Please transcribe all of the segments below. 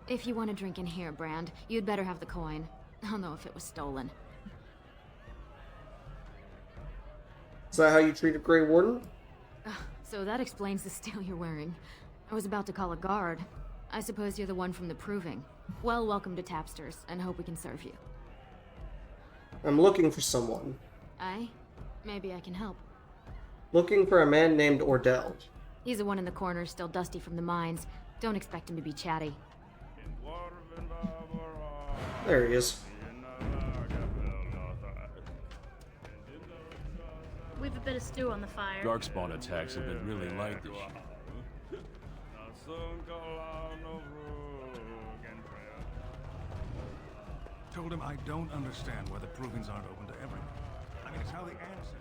If you want to drink in here, Brand, you'd better have the coin. I'll know if it was stolen. Is that how you treat a Grey Warden? So that explains the steel you're wearing. I was about to call a guard. I suppose you're the one from the Proving. Well, welcome to Tapsters, and hope we can serve you. I'm looking for someone. Aye? Maybe I can help. Looking for a man named Ordell. He's the one in the corner, still dusty from the mines. Don't expect him to be chatty. There he is. We've a bit of stew on the fire. Darkspawn attacks have been really light this year. Told him I don't understand why the provings aren't open to everyone. I mean, it's how the ancestors...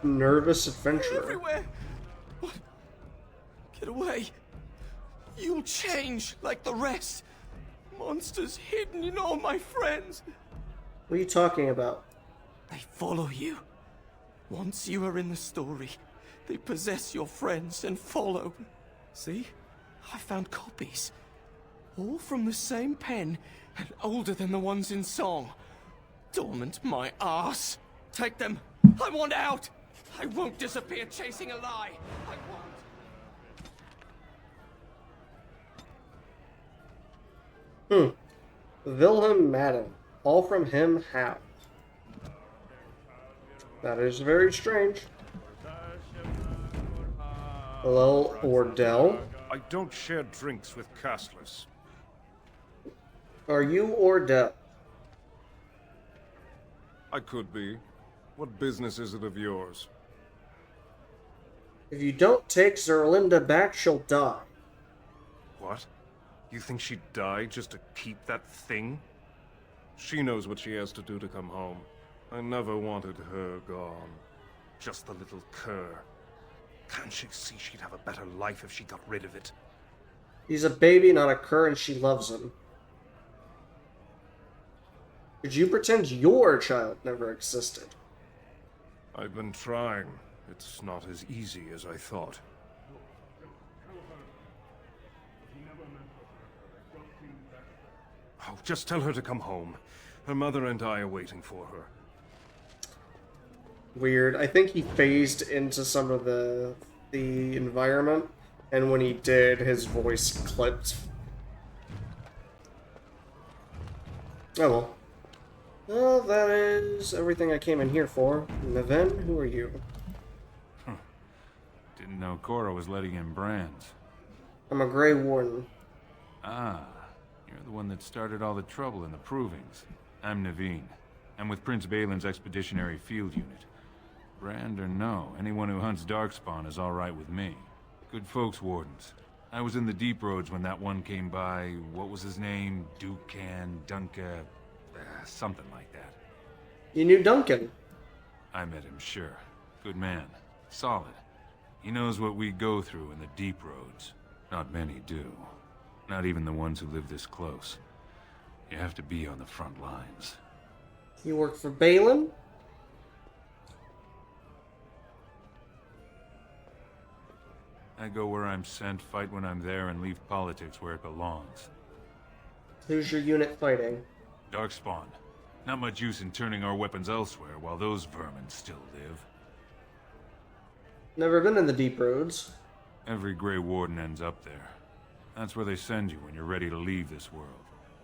Nervous adventurer. Everywhere! What? Get away! You'll change like the rest. Monsters hidden in all my friends. What are you talking about? They follow you. Once you are in the story, they possess your friends and follow. See? I found copies. All from the same pen and older than the ones in song. Dormant my ass. Take them. I want out. I won't disappear chasing a lie. I won't. Wilhelm Madden. All from him, how? That is very strange. Hello, Ordell. I don't share drinks with castless. Are you Ordell? I could be. What business is it of yours? If you don't take Zerlinda back, she'll die. What? You think she'd die just to keep that thing? She knows what she has to do to come home. I never wanted her gone. Just the little cur. Can't she see she'd have a better life if she got rid of it? He's a baby, not a cur, and she loves him. Could you pretend your child never existed? I've been trying. It's not as easy as I thought. Oh, just tell her to come home. Her mother and I are waiting for her. Weird. I think he phased into some of the environment, and when he did, his voice clipped. Oh well. Well, that is everything I came in here for. Neven, who are you? Didn't know Cora was letting in brands. I'm a Grey Warden. Ah, you're the one that started all the trouble in the Provings. I'm Naveen. I'm with Prince Bhelen's Expeditionary Field Unit. Brand or no, anyone who hunts Darkspawn is all right with me. Good folks, Wardens. I was in the Deep Roads when that one came by. What was his name? Dunka... something like that. You knew Duncan. I met him, sure. Good man. Solid. He knows what we go through in the Deep Roads. Not many do. Not even the ones who live this close. You have to be on the front lines. You work for Bhelen? I go where I'm sent, fight when I'm there, and leave politics where it belongs. Who's your unit fighting? Darkspawn. Not much use in turning our weapons elsewhere while those vermin still live. Never been in the Deep Roads. Every Grey Warden ends up there. That's where they send you when you're ready to leave this world.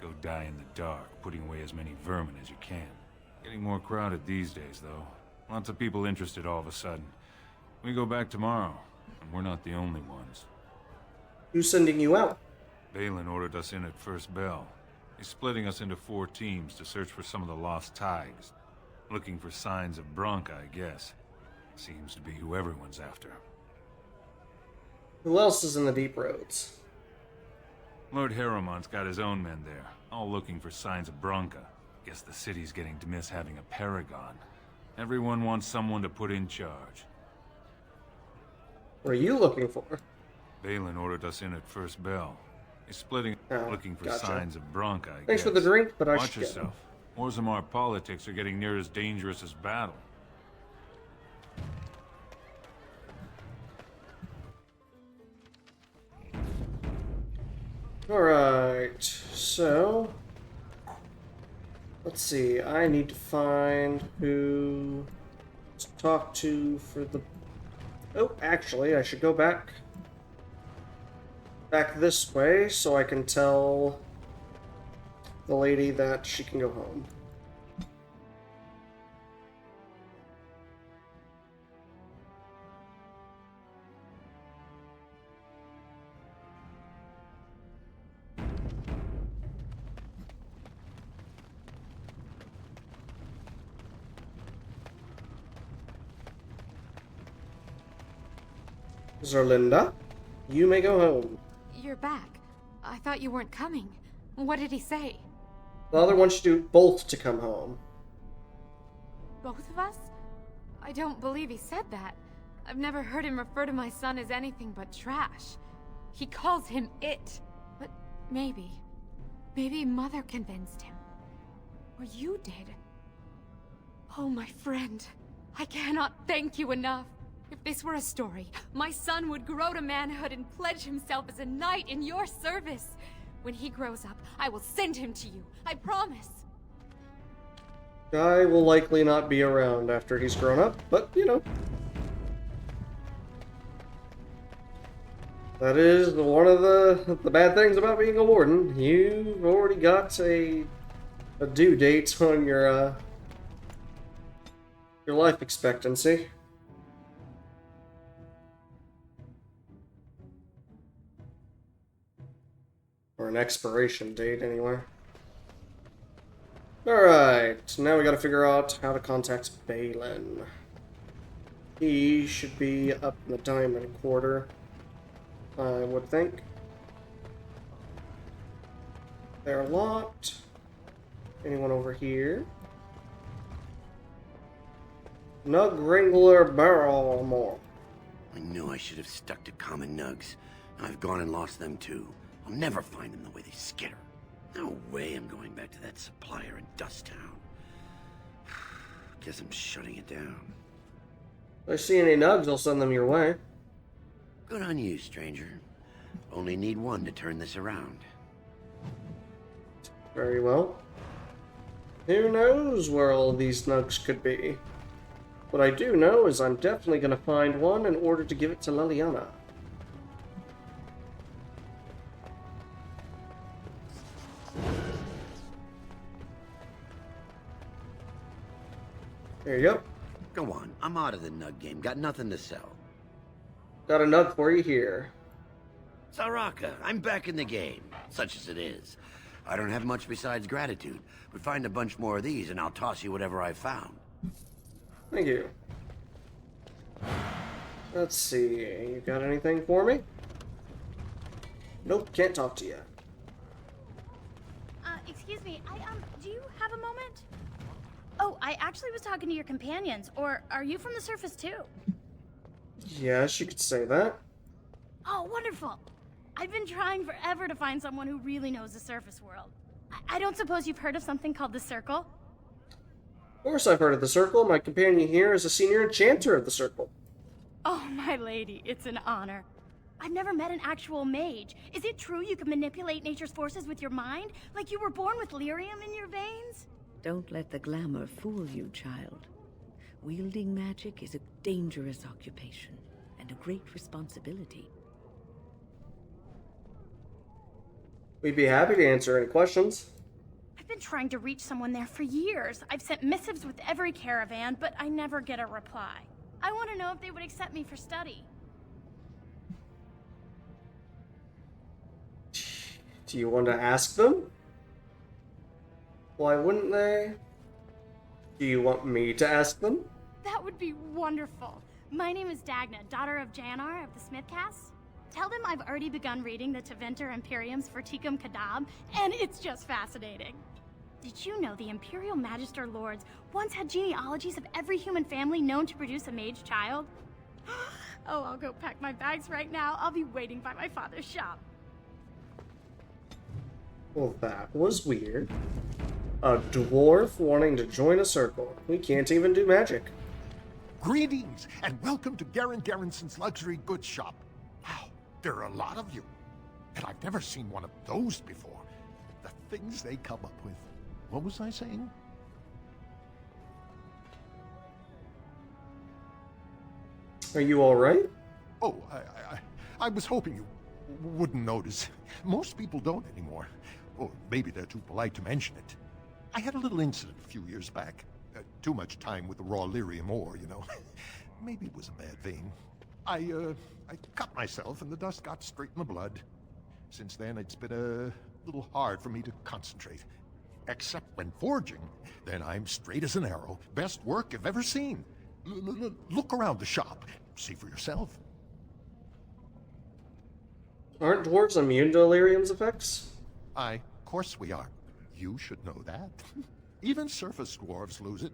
Go die in the dark, putting away as many vermin as you can. Getting more crowded these days, though. Lots of people interested all of a sudden. We go back tomorrow, and we're not the only ones. Who's sending you out? Bhelen ordered us in at first bell. He's splitting us into 4 teams to search for some of the lost Tigers. Looking for signs of Bronca, I guess. Seems to be who everyone's after. Who else is in the Deep Roads? Lord Harrowmont's got his own men there, all looking for signs of Bronca. Guess the city's getting to miss having a paragon. Everyone wants someone to put in charge. What are you looking for? Bhelen ordered us in at first bell. He's splitting, looking for gotcha. signs of Bronca, I Thanks guess. for the drink, but I Watch should go. yourself. Orzammar politics are getting near as dangerous as battle. Alright, so let's see. I need to find who to talk to for the... Oh, actually, I should go back this way so I can tell the lady that she can go home. Zerlinda, you may go home. You're back. I thought you weren't coming. What did he say? Father wants you both to come home. Both of us? I don't believe he said that. I've never heard him refer to my son as anything but trash. He calls him it. But maybe Mother convinced him. Or you did. Oh, my friend. I cannot thank you enough. If this were a story, my son would grow to manhood and pledge himself as a knight in your service. When he grows up, I will send him to you. I promise. Guy will likely not be around after he's grown up, but, you know. That is one of the bad things about being a warden. You've already got a due date on your life expectancy. Or an expiration date, anyway. Alright, now we gotta figure out how to contact Bhelen. He should be up in the Diamond Quarter, I would think. They're locked. Anyone over here? Nug Wrangler Barrelmore. I knew I should have stuck to common nugs. I've gone and lost them too. I'll never find them the way they skitter. No way I'm going back to that supplier in Dust Town. Guess I'm shutting it down. If I see any nugs, I'll send them your way. Good on you, stranger. Only need one to turn this around. Very well. Who knows where all of these nugs could be? What I do know is I'm definitely going to find one in order to give it to Liliana. There you go. Go on, I'm out of the nug game. Got nothing to sell. Got a nug for you here. Saraka, I'm back in the game, such as it is. I don't have much besides gratitude, but find a bunch more of these and I'll toss you whatever I found. Thank you. Let's see, you got anything for me? Nope, can't talk to you. Excuse me, do you have a moment? Oh, I actually was talking to your companions, or are you from the surface too? Yes, you could say that. Oh, wonderful. I've been trying forever to find someone who really knows the surface world. I don't suppose you've heard of something called the Circle? Of course I've heard of the Circle. My companion here is a senior enchanter of the Circle. Oh, my lady, it's an honor. I've never met an actual mage. Is it true you can manipulate nature's forces with your mind? Like you were born with lyrium in your veins? Don't let the glamour fool you, child. Wielding magic is a dangerous occupation, and a great responsibility. We'd be happy to answer any questions. I've been trying to reach someone there for years. I've sent missives with every caravan, but I never get a reply. I want to know if they would accept me for study. Do you want to ask them? Why wouldn't they? Do you want me to ask them? That would be wonderful. My name is Dagna, daughter of Janar of the Smithcast. Tell them I've already begun reading the Teventer Imperiums for Tikum Kadab, and it's just fascinating. Did you know the Imperial Magister Lords once had genealogies of every human family known to produce a mage child? Oh, I'll go pack my bags right now. I'll be waiting by my father's shop. Well, that was weird. A dwarf wanting to join a circle. We can't even do magic. Greetings, and welcome to Garen Garrison's luxury goods shop. Wow, there are a lot of you. and I've never seen one of those before. The things they come up with. What was I saying? Are you alright? Oh, I was hoping you wouldn't notice. Most people don't anymore. Or maybe they're too polite to mention it. I had a little incident a few years back. Too much time with the raw lyrium ore, you know. Maybe it was a bad vein. I cut myself and the dust got straight in the blood. Since then, it's been a little hard for me to concentrate. Except when forging, then I'm straight as an arrow. Best work I've ever seen. Look around the shop. See for yourself. Aren't dwarves immune to Illyrium's effects? Of course we are. You should know that. Even surface dwarves lose it.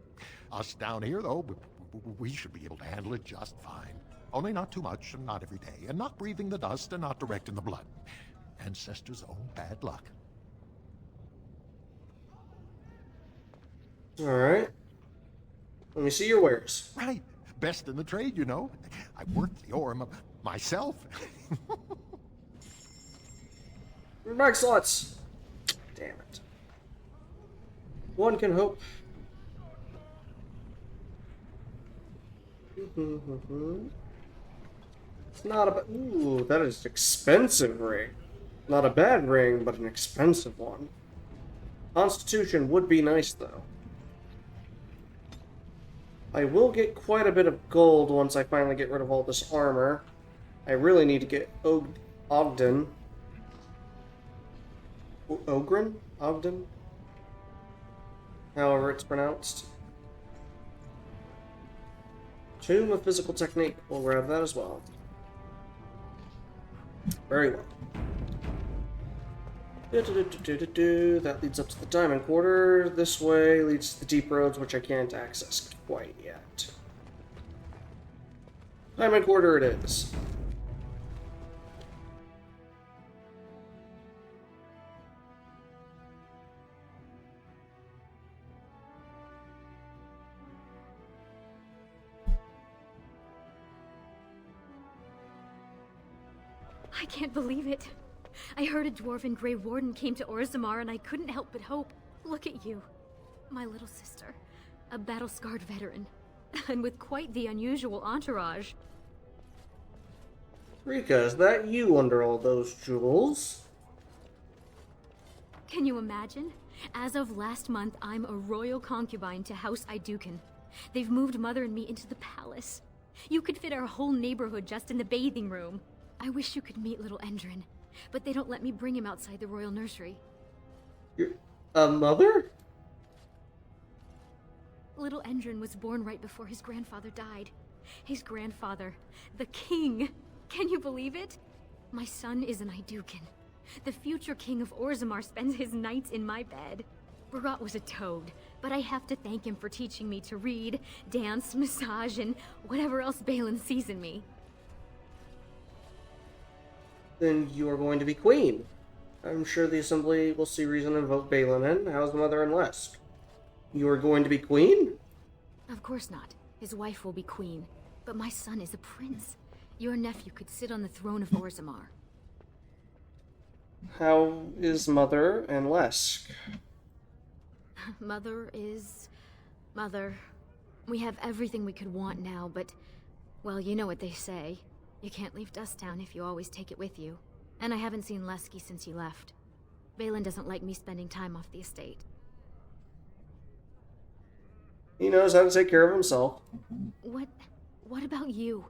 Us down here, though, we should be able to handle it just fine. Only not too much and not every day, and not breathing the dust and not direct in the blood. Ancestors' own bad luck. Alright. Let me see your wares. Right. Best in the trade, you know. I worked the ore myself. Back slots! Damn it. One can hope. It's not a ooh, that is an expensive ring. Not a bad ring, but an expensive one. Constitution would be nice, though. I will get quite a bit of gold once I finally get rid of all this armor. I really need to get Ogden. Ogren? Ogden? However it's pronounced. Tomb of Physical Technique. We'll grab that as well. Very well. That leads up to the Diamond Quarter. This way leads to the Deep Roads, which I can't access quite yet. Diamond Quarter it is. I can't believe it. I heard a dwarven Grey Warden came to Orzammar and I couldn't help but hope. Look at you. My little sister. A battle-scarred veteran. And with quite the unusual entourage. Rika, is that you under all those jewels? Can you imagine? As of last month, I'm a royal concubine to House Iduken. They've moved Mother and me into the palace. You could fit our whole neighborhood just in the bathing room. I wish you could meet little Endrin, but they don't let me bring him outside the royal nursery. You're a mother? Little Endrin was born right before his grandfather died. His grandfather, the king. Can you believe it? My son is an Iduken. The future king of Orzammar spends his nights in my bed. Barat was a toad, but I have to thank him for teaching me to read, dance, massage, and whatever else Bhelen sees in me. Then you are going to be queen. I'm sure the assembly will see reason to vote Bhelen in. How's the mother and Lesk? You are going to be queen? Of course not. His wife will be queen. But my son is a prince. Your nephew could sit on the throne of Orzammar. How is mother and Lesk? Mother is... Mother. We have everything we could want now, but... Well, you know what they say. You can't leave Dusttown if you always take it with you. And I haven't seen Lesky since you left. Bhelen doesn't like me spending time off the estate. He knows how to take care of himself. What about you?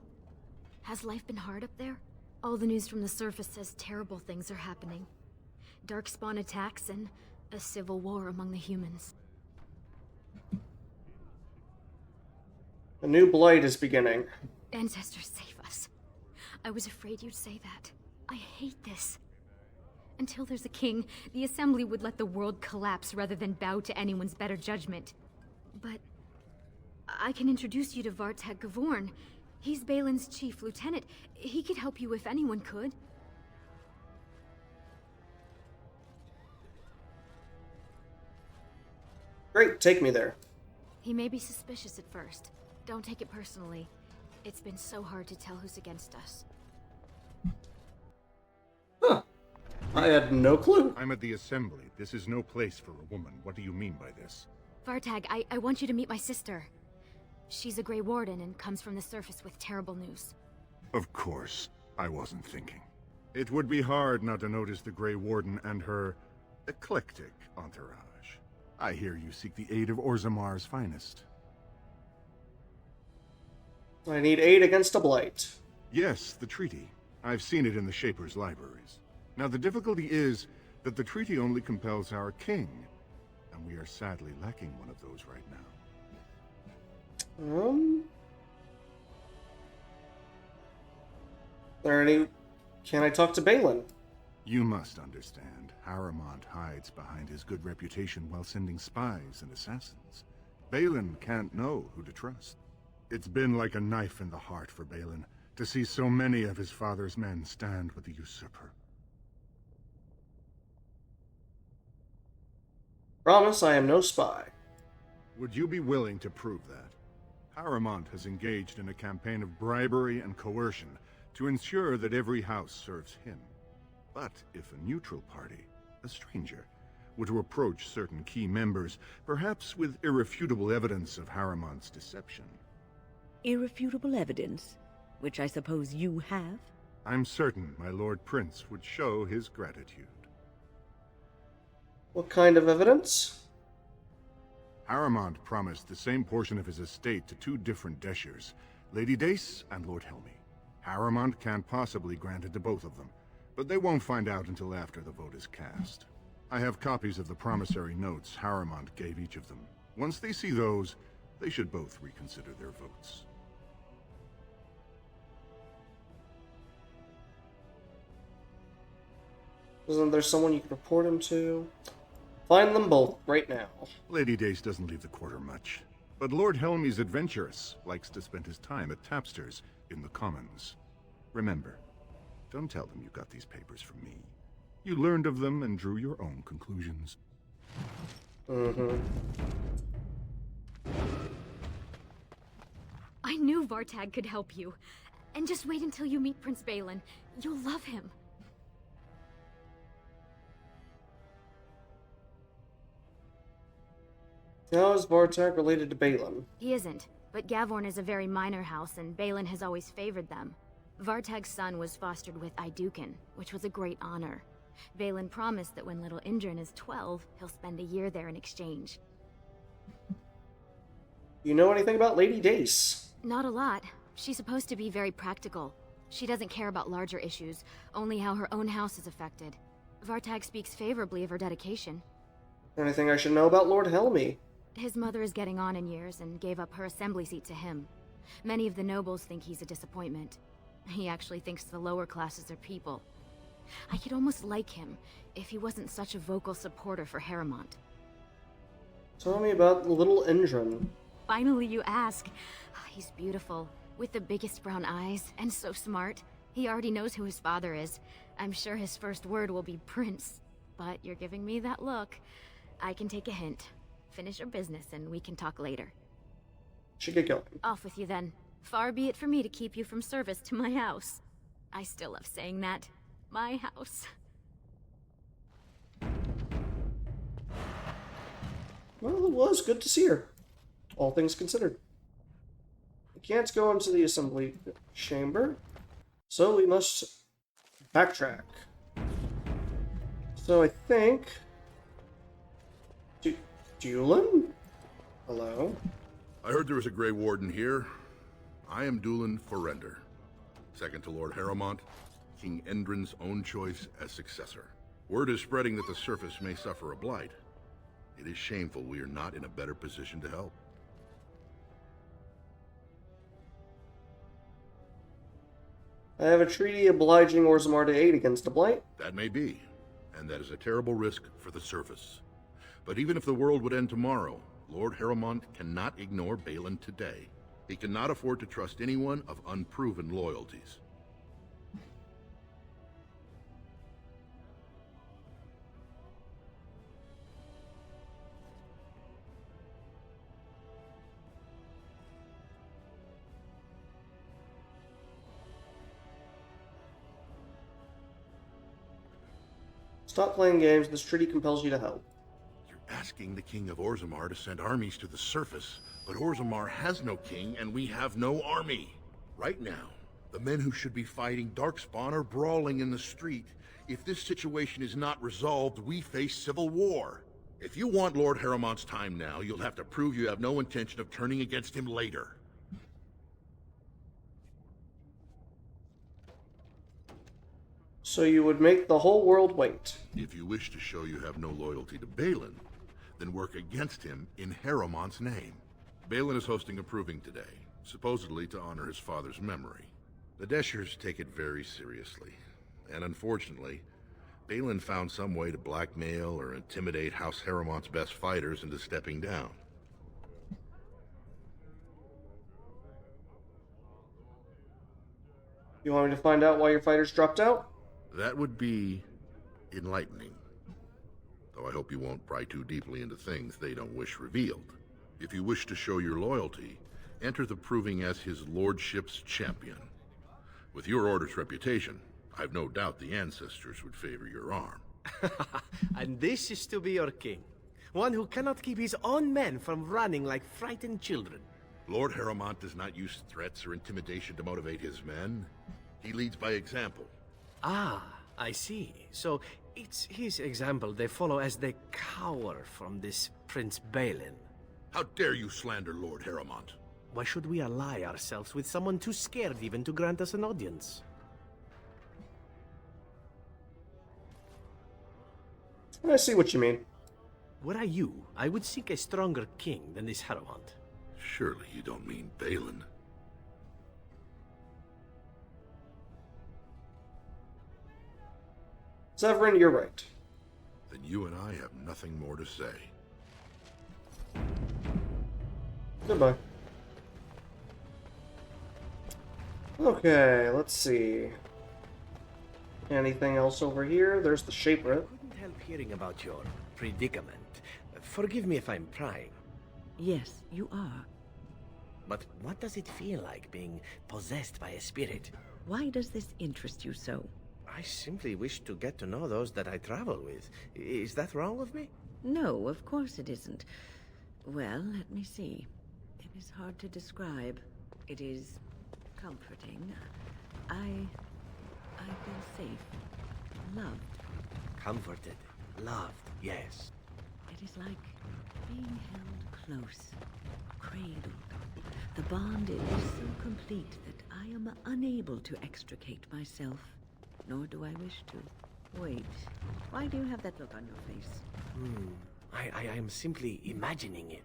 Has life been hard up there? All the news from the surface says terrible things are happening. Darkspawn attacks and a civil war among the humans. A new blight is beginning. Ancestors save us. I was afraid you'd say that. I hate this. Until there's a king, the Assembly would let the world collapse rather than bow to anyone's better judgment. But I can introduce you to Vartek Gavorn. He's Bhelen's chief lieutenant. He could help you if anyone could. Great, take me there. He may be suspicious at first. Don't take it personally. It's been so hard to tell who's against us. Huh. I had no clue. I'm at the assembly. This is no place for a woman. What do you mean by this? Vartag, I want you to meet my sister. She's a Grey Warden and comes from the surface with terrible news. Of course. I wasn't thinking. It would be hard not to notice the Grey Warden and her eclectic entourage. I hear you seek the aid of Orzamar's finest. I need aid against a blight. Yes, the treaty. I've seen it in the Shaper's libraries. Now the difficulty is that the treaty only compels our king, and we are sadly lacking one of those right now. Can I talk to Bhelen? You must understand, Harrowmont hides behind his good reputation while sending spies and assassins. Bhelen can't know who to trust. It's been like a knife in the heart for Bhelen to see so many of his father's men stand with the usurper. Promise I am no spy. Would you be willing to prove that? Harrowmont has engaged in a campaign of bribery and coercion to ensure that every house serves him. But if a neutral party, a stranger, were to approach certain key members, perhaps with irrefutable evidence of Harrowmont's deception... Irrefutable evidence? Which I suppose you have? I'm certain my Lord Prince would show his gratitude. What kind of evidence? Harrowmont promised the same portion of his estate to two different Deshers, Lady Dace and Lord Helmy. Harrowmont can't possibly grant it to both of them, but they won't find out until after the vote is cast. I have copies of the promissory notes Harrowmont gave each of them. Once they see those, they should both reconsider their votes. Isn't there someone you can report him to? Find them both right now. Lady Dace doesn't leave the quarter much, but Lord Helmy's adventurous, likes to spend his time at Tapster's in the Commons. Remember, don't tell them you got these papers from me. You learned of them and drew your own conclusions. I knew Vartag could help you. And just wait until you meet Prince Bhelen. You'll love him. How is Vartag related to Bhelen? He isn't, but Gavorn is a very minor house, and Bhelen has always favored them. Vartag's son was fostered with Iduken, which was a great honor. Bhelen promised that when little Indrin is 12, he'll spend a year there in exchange. You know anything about Lady Dace? Not a lot. She's supposed to be very practical. She doesn't care about larger issues, only how her own house is affected. Vartag speaks favorably of her dedication. Anything I should know about Lord Helmy? His mother is getting on in years and gave up her assembly seat to him. Many of the nobles think he's a disappointment. He actually thinks the lower classes are people. I could almost like him if he wasn't such a vocal supporter for Harrowmont. Tell me about little Indrin. Finally you ask. He's beautiful, with the biggest brown eyes, and so smart. He already knows who his father is. I'm sure his first word will be Prince. But you're giving me that look. I can take a hint. Finish your business and we can talk later. Should get going. Off with you then. Far be it for me to keep you from service to my house. I still love saying that. My house. Well, it was good to see her. All things considered. We can't go into the assembly chamber, so we must backtrack. So I think... Dulin? Hello? I heard there was a Grey Warden here. I am Dulin Forrender, second to Lord Harrowmont, King Endrin's own choice as successor. Word is spreading that the surface may suffer a blight. It is shameful we are not in a better position to help. I have a treaty obliging Orzammar to aid against a blight. That may be, and that is a terrible risk for the surface. But even if the world would end tomorrow, Lord Harrowmont cannot ignore Bhelen today. He cannot afford to trust anyone of unproven loyalties. Stop playing games. This treaty compels you to help. You're asking the King of Orzammar to send armies to the surface, but Orzammar has no king and we have no army. Right now, the men who should be fighting Darkspawn are brawling in the street. If this situation is not resolved, we face civil war. If you want Lord Harrowmont's time now, you'll have to prove you have no intention of turning against him later. So you would make the whole world wait. If you wish to show you have no loyalty to Bhelen, then work against him in Harrowmont's name. Bhelen is hosting a proving today, supposedly to honor his father's memory. The Deshers take it very seriously, and unfortunately, Bhelen found some way to blackmail or intimidate House Harrowmont's best fighters into stepping down. You want me to find out why your fighters dropped out? That would be enlightening. Though I hope you won't pry too deeply into things they don't wish revealed. If you wish to show your loyalty, enter the proving as his lordship's champion. With your order's reputation, I've no doubt the ancestors would favor your arm. And this is to be your king. One who cannot keep his own men from running like frightened children. Lord Harrowmont does not use threats or intimidation to motivate his men. He leads by example. Ah, I see. So it's his example they follow as they cower from this Prince Bhelen. How dare you slander Lord Harrowmont? Why should we ally ourselves with someone too scared even to grant us an audience? I see what you mean. Were I you, I would seek a stronger king than this Harrowmont. Surely you don't mean Bhelen. Severin, you're right. Then you and I have nothing more to say. Goodbye. Okay, let's see. Anything else over here? There's the Shaper. Couldn't help hearing about your predicament. Forgive me if I'm prying. Yes, you are. But what does it feel like being possessed by a spirit? Why does this interest you so? I simply wish to get to know those that I travel with. Is that wrong of me? No, of course it isn't. Well, let me see. It is hard to describe. It is comforting. I feel safe. Loved. Comforted. Loved. Yes. It is like being held close. Cradled. The bond is so complete that I am unable to extricate myself. Nor do I wish to. Wait. Why do you have that look on your face? I am simply imagining it.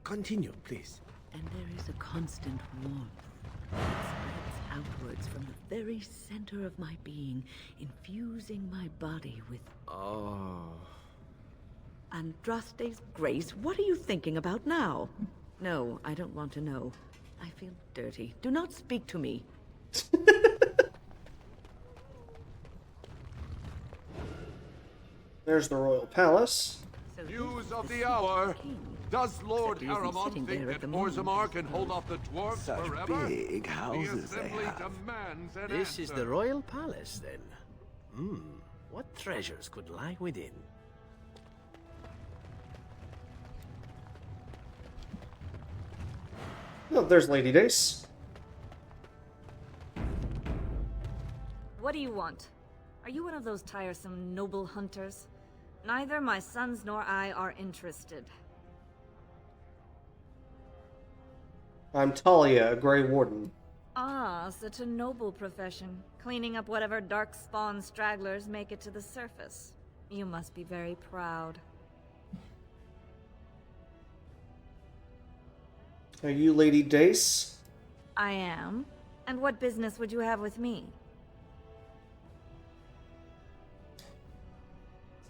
Continue, please. And there is a constant warmth that spreads outwards from the very center of my being, infusing my body with... Oh... Andraste's grace, what are you thinking about now? No, I don't want to know. I feel dirty. Do not speak to me. There's the Royal Palace. So News of the hour. Does Lord Except he isn't Harrowmont sitting think there at that the moment. Orzammar can hold off the dwarves Such forever? big houses the they assembly have. demands an This is answer. the royal palace, then. What treasures could lie within? Oh, there's Lady Dace. What do you want? Are you one of those tiresome noble hunters? Neither my sons nor I are interested. I'm Talia, a Grey Warden. Ah, such a noble profession. Cleaning up whatever darkspawn stragglers make it to the surface. You must be very proud. Are you Lady Dace? I am. And what business would you have with me?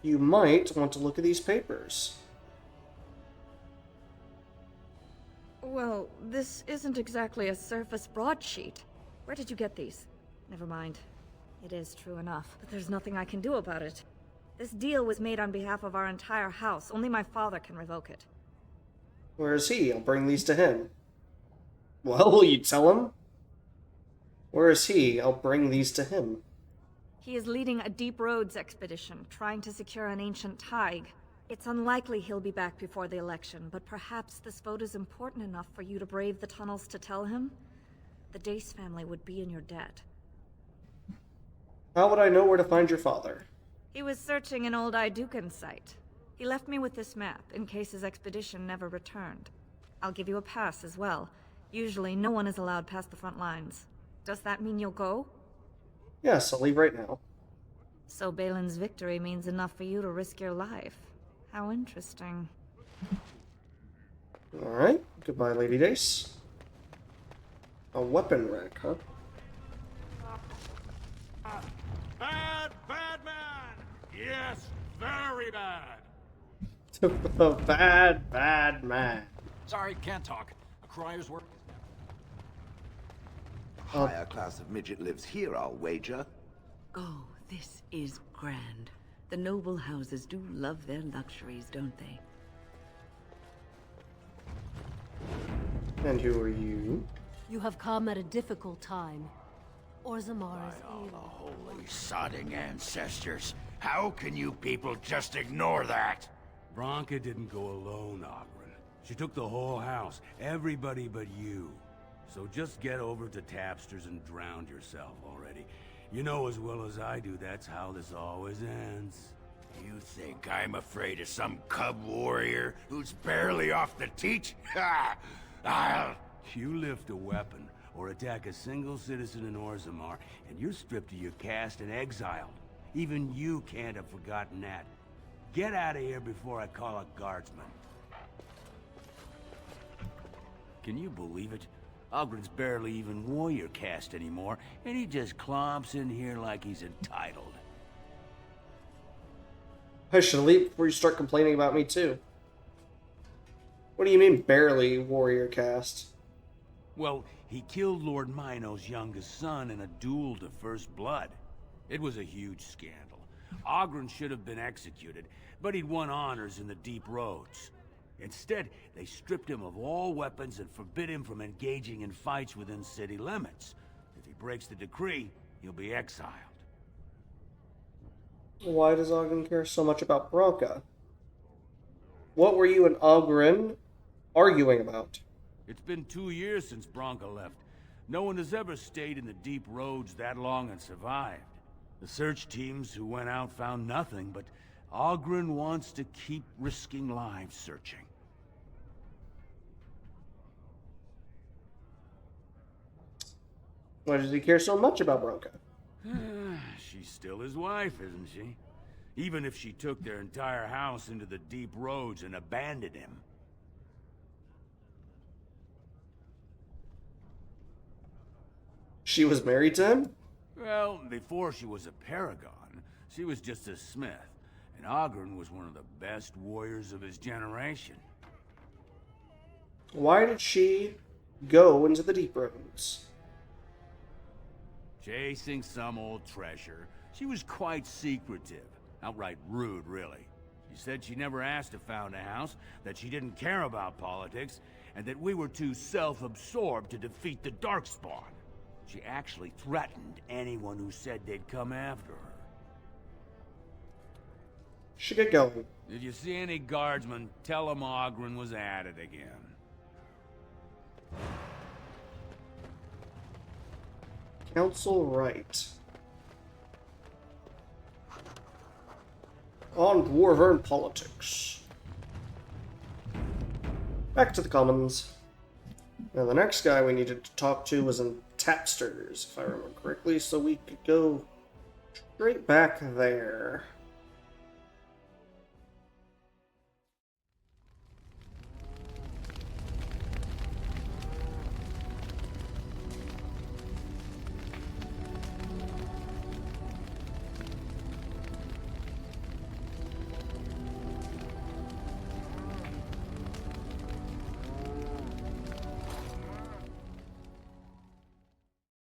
You might want to look at these papers. Well, this isn't exactly a surface broadsheet. Where did you get these? Never mind. It is true enough, but there's nothing I can do about it. This deal was made on behalf of our entire house. Only my father can revoke it. Where is he? I'll bring these to him. Well, will you tell him? Where is he? I'll bring these to him. He is leading a deep roads expedition, trying to secure an ancient thaig. It's unlikely he'll be back before the election, but perhaps this vote is important enough for you to brave the tunnels to tell him? The Dace family would be in your debt. How would I know where to find your father? He was searching an old Idukan site. He left me with this map, in case his expedition never returned. I'll give you a pass as well. Usually, no one is allowed past the front lines. Does that mean you'll go? Yes, I'll leave right now. So Bhelen's victory means enough for you to risk your life. How interesting. Alright, goodbye, Lady Dace. A weapon rack, huh? Bad man! Yes, very bad. A bad man. Sorry, can't talk. A crier's work. Higher class of midget lives here, I'll wager. Oh, this is grand. The noble houses do love their luxuries, don't they? And who are you? You have come at a difficult time. Orzammar is All the holy sodding ancestors. How can you people just ignore that? Branka didn't go alone, Ogren. She took the whole house, everybody but you. So just get over to Tapster's and drown yourself already. You know as well as I do that's how this always ends. You think I'm afraid of some cub warrior who's barely off the teat? Ha! I'll... You lift a weapon or attack a single citizen in Orzammar, and you're stripped of your caste and exiled. Even you can't have forgotten that. Get out of here before I call a guardsman. Can you believe it? Ogren's barely even warrior caste anymore, and he just clomps in here like he's entitled. I should leave before you start complaining about me, too. What do you mean, barely warrior caste? Well, he killed Lord Mino's youngest son in a duel to first blood. It was a huge scandal. Ogren should have been executed, but he'd won honors in the deep roads. Instead, they stripped him of all weapons and forbid him from engaging in fights within city limits. If he breaks the decree, he'll be exiled. Why does Ogren care so much about Branka? What were you and Ogren arguing about? It's been 2 years since Branka left. No one has ever stayed in the deep roads that long and survived. The search teams who went out found nothing, but Ogren wants to keep risking lives searching. Why does he care so much about Branka? She's still his wife, isn't she? Even if she took their entire house into the deep roads and abandoned him. She was married to him? Well, before she was a paragon, she was just a smith. And Ogren was one of the best warriors of his generation. Why did she go into the deep roads? Chasing some old treasure. She was quite secretive. Outright rude, really. She said she never asked to found a house, that she didn't care about politics, and that we were too self-absorbed to defeat the Darkspawn. She actually threatened anyone who said they'd come after her. She get going. If you see any guardsmen, tell them Ogren was at it again. Council right. On Dwarven politics. Back to the commons. Now the next guy we needed to talk to was in Tapsters, if I remember correctly, so we could go straight back there.